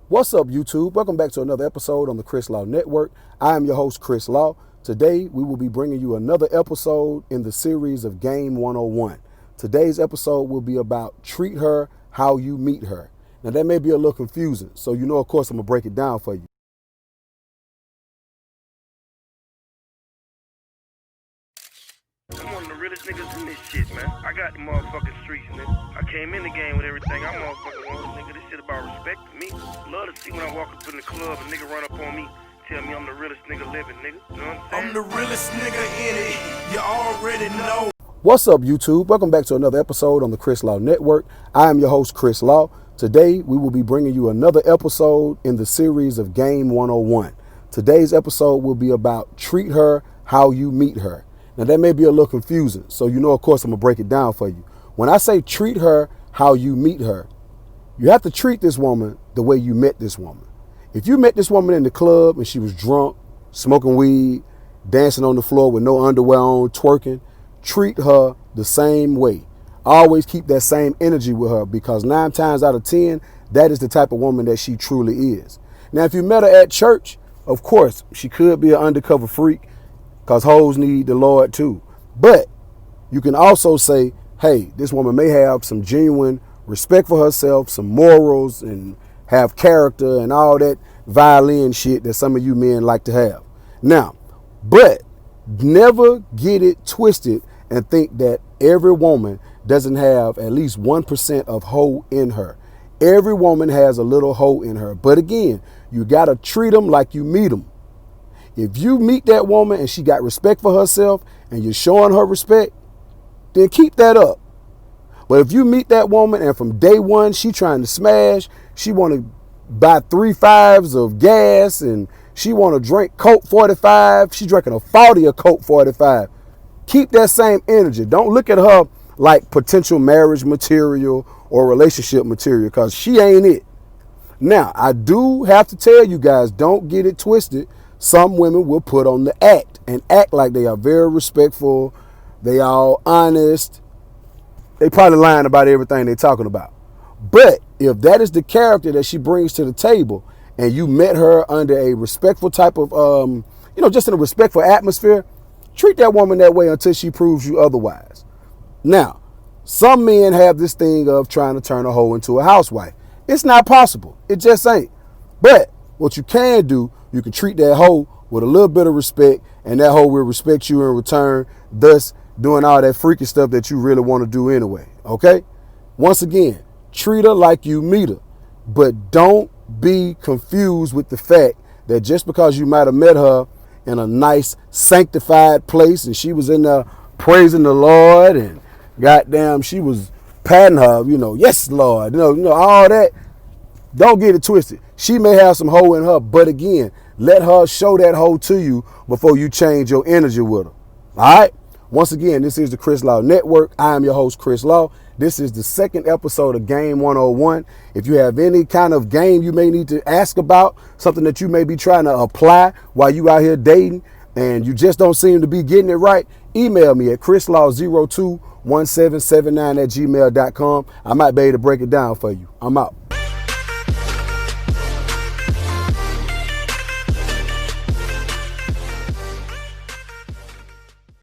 What's up, YouTube? Welcome back to another episode on the Chris Law Network. I am your host, Chris Law. Today, we will be bringing you another episode in the series of Game 101. Today's episode will be about treat her how you meet her. Now, that may be a little confusing, so of course, I'm going to break it down for you. I'm one of the realest niggas in this shit, man. I got the motherfucking streets, nigga. I came in the game with everything. I motherfucking want, nigga. This shit about respect to me. Love to see when I walk up in the club, a nigga run up on me, tell me I'm the realest nigga living, nigga. You know what I'm saying? I'm the realest nigga in it. You already know. What's up, YouTube? Welcome back to another episode on the Chris Law Network. I am your host, Chris Law. Today, we will be bringing you another episode in the series of Game 101. Today's episode will be about treat her how you meet her. Now, that may be a little confusing, so of course, I'm going to break it down for you. When I say treat her how you meet her, you have to treat this woman the way you met this woman. If you met this woman in the club and she was drunk, smoking weed, dancing on the floor with no underwear on, twerking, treat her the same way. Always keep that same energy with her, because 9 times out of 10, that is the type of woman that she truly is. Now, if you met her at church, of course, she could be an undercover freak, because hoes need the Lord too. But you can also say, hey, this woman may have some genuine respect for herself, some morals, and have character and all that violin shit that some of you men like to have. Now, but never get it twisted and think that every woman doesn't have at least 1% of hoe in her. Every woman has a little hoe in her. But again, you got to treat them like you meet them. If you meet that woman and she got respect for herself and you're showing her respect, then keep that up. But if you meet that woman and from day one she trying to smash, she want to buy 3 5s of gas and she want to drink Coke 45, she drinking a 40 of Coke 45. Keep that same energy. Don't look at her like potential marriage material or relationship material, because she ain't it. Now, I do have to tell you guys, don't get it twisted. Some women will put on the act and act like they are very respectful. They all honest. They probably lying about everything they're talking about. But if that is the character that she brings to the table and you met her under a respectful type of, just in a respectful atmosphere, treat that woman that way until she proves you otherwise. Now, some men have this thing of trying to turn a hoe into a housewife. It's not possible. It just ain't. But what you can do, you can treat that hoe with a little bit of respect, and that hoe will respect you in return, thus doing all that freaky stuff that you really want to do anyway, okay? Once again, treat her like you meet her, but don't be confused with the fact that just because you might have met her in a nice sanctified place and she was in there praising the Lord and goddamn she was patting her, yes, Lord, all that. Don't get it twisted. She may have some hoe in her, but again, let her show that hoe to you before you change your energy with her. All right? Once again, this is the Chris Law Network. I am your host, Chris Law. This is the second episode of Game 101. If you have any kind of game you may need to ask about, something that you may be trying to apply while you out here dating and you just don't seem to be getting it right, email me at chrislaw021779@gmail.com. I might be able to break it down for you. I'm out.